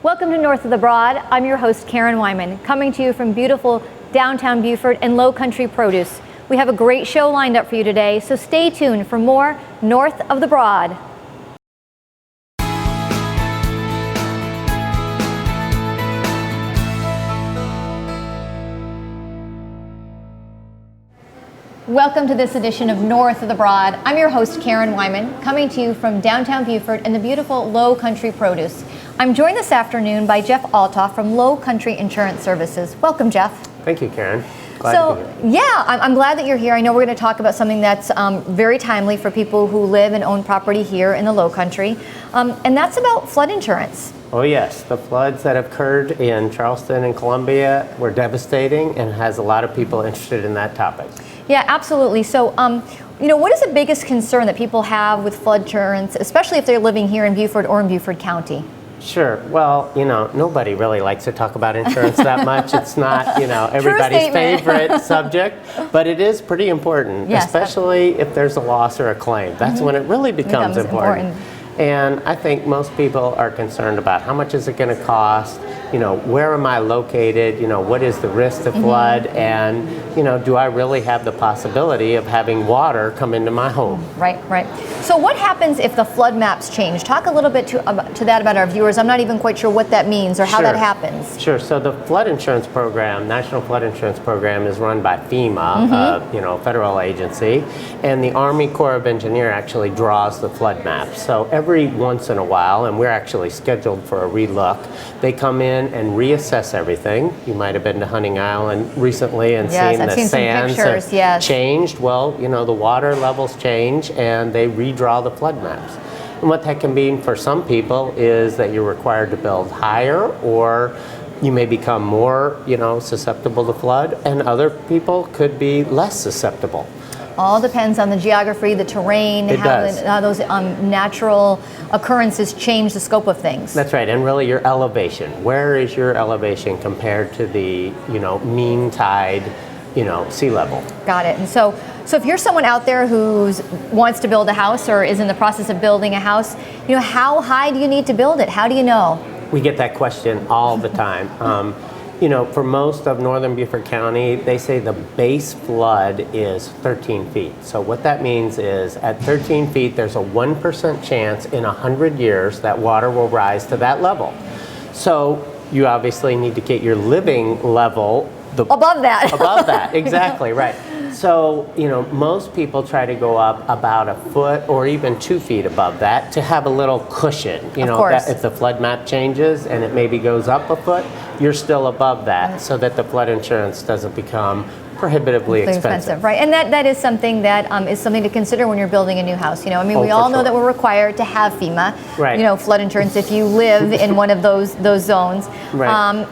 Welcome to North of the Broad. I'm your host, Karen Wyman, coming to you from beautiful downtown Beaufort and Lowcountry produce. We have a great show lined up for you today, so stay tuned for more North of the Broad. Welcome to this edition of North of the Broad. I'm your host, Karen Wyman, coming to you from downtown Beaufort and the beautiful Lowcountry produce. I'm joined this afternoon by Jeff Althoff from Lowcountry Insurance Services. Welcome, Jeff. Thank you, Karen. Glad to be here. Yeah, I'm glad that you're here. I know we're going to talk about something that's very timely for people who live and own property here in the Lowcountry, and that's about flood insurance. Oh yes, the floods that occurred in Charleston and Columbia were devastating and has a lot of people interested in that topic. Yeah, absolutely. So, what is the biggest concern that people have with flood insurance, especially if they're living here in Beaufort or in Beaufort County? Sure. Well, nobody really likes to talk about insurance that much. It's not, everybody's favorite subject, but it is pretty important, yes, especially if there's a loss or a claim. That's when it really becomes important. And I think most people are concerned about how much is it going to cost, where am I located, what is the risk to flood, and, do I really have the possibility of having water come into my home? Right. So what happens if the flood maps change? Talk a little bit to that about our viewers. I'm not even quite sure what that means or how that happens. Sure. So the flood insurance program, National Flood Insurance Program, is run by FEMA, federal agency, and the Army Corps of Engineers actually draws the flood maps. So every once in a while, and we're actually scheduled for a relook, they come in and reassess everything. You might have been to Hunting Island recently and seen the sands have changed. Well, the water levels change and they redraw the flood maps. And what that can mean for some people is that you're required to build higher, or you may become more, susceptible to flood, and other people could be less susceptible. All depends on the geography, the terrain, how those natural occurrences change the scope of things. That's right, and really your elevation. Where is your elevation compared to the, mean tide, sea level? Got it. And so if you're someone out there who wants to build a house or is in the process of building a house, how high do you need to build it? How do you know? We get that question all the time. For most of northern Beaufort County, they say the base flood is 13 feet. So what that means is at 13 feet, there's a 1% chance in 100 years that water will rise to that level. So you obviously need to get your living level above that. Above that, exactly, right. So, most people try to go up about a foot or even 2 feet above that to have a little cushion. That if the flood map changes and it maybe goes up a foot, you're still above that so that the flood insurance doesn't become prohibitively expensive. Right, and that is something that is something to consider when you're building a new house. We all know that we're required to have FEMA, flood insurance if you live in one of those zones. Right.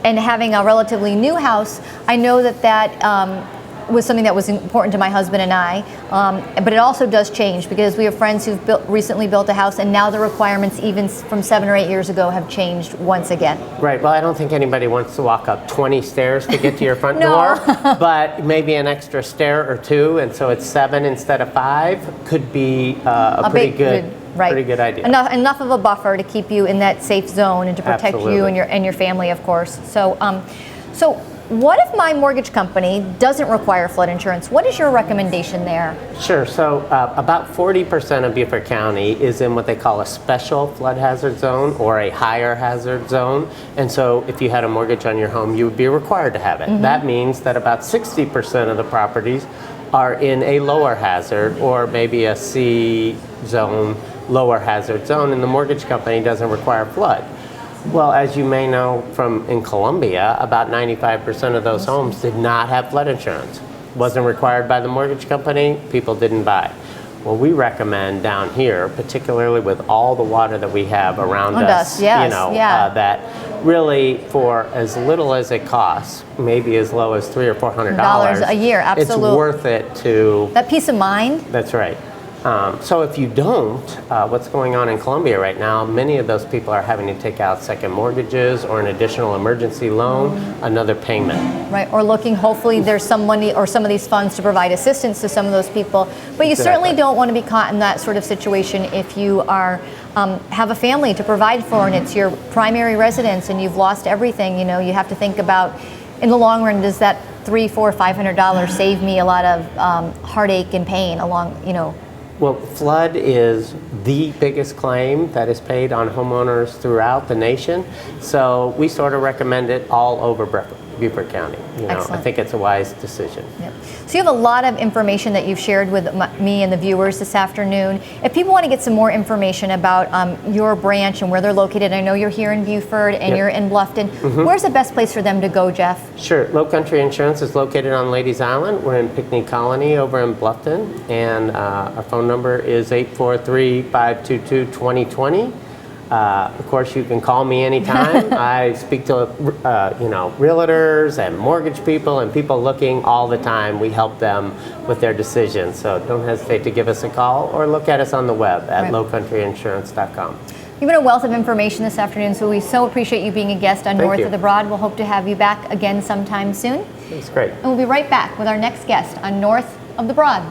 And having a relatively new house, I know that was something that was important to my husband and I, but it also does change because we have friends who've recently built a house and now the requirements even from 7 or 8 years ago have changed once again. Right, well I don't think anybody wants to walk up 20 stairs to get to your front door, but maybe an extra stair or two, and so it's 7 instead of 5 could be a pretty good idea. Enough of a buffer to keep you in that safe zone and to protect you and your family, of course. So what if my mortgage company doesn't require flood insurance? What is your recommendation there? Sure. So about 40% of Beaufort County is in what they call a special flood hazard zone or a higher hazard zone. And so if you had a mortgage on your home, you would be required to have it. That means that about 60% of the properties are in a lower hazard or maybe a C zone, lower hazard zone, and the mortgage company doesn't require flood. Well, as you may know from in Columbia, about 95% of those homes did not have flood insurance. Wasn't required by the mortgage company, people didn't buy. Well, we recommend down here, particularly with all the water that we have around us, that really for as little as it costs, maybe as low as $300 or $400 a year, absolutely. It's worth it to... That peace of mind? That's right. So if you don't, what's going on in Columbia right now, many of those people are having to take out second mortgages or an additional emergency loan, another payment. Right, or looking, hopefully there's some money or some of these funds to provide assistance to some of those people. But you certainly don't want to be caught in that sort of situation if you are have a family to provide for, and it's your primary residence, and you've lost everything, you know, you have to think about, in the long run, does that $300, $400, $500 save me a lot of heartache and pain along, you know? Well, flood is the biggest claim that is paid on homeowners throughout the nation. So we sort of recommend it all over Beaufort County. You know, I think it's a wise decision. Yep. So you have a lot of information that you've shared with me and the viewers this afternoon. If people want to get some more information about your branch and where they're located, I know you're here in Beaufort and you're in Bluffton. Where's the best place for them to go, Jeff? Sure. Lowcountry Insurance is located on Ladies Island. We're in Pinckney Colony over in Bluffton, and our phone number is 843-522-2020. Of course, you can call me anytime. I speak to you know, realtors and mortgage people and people looking all the time. We help them with their decisions. So don't hesitate to give us a call or look at us on the web at lowcountryinsurance.com. You've been a wealth of information this afternoon, so we so appreciate you being a guest on North of the Broad. We'll hope to have you back again sometime soon. That's great. And we'll be right back with our next guest on North of the Broad.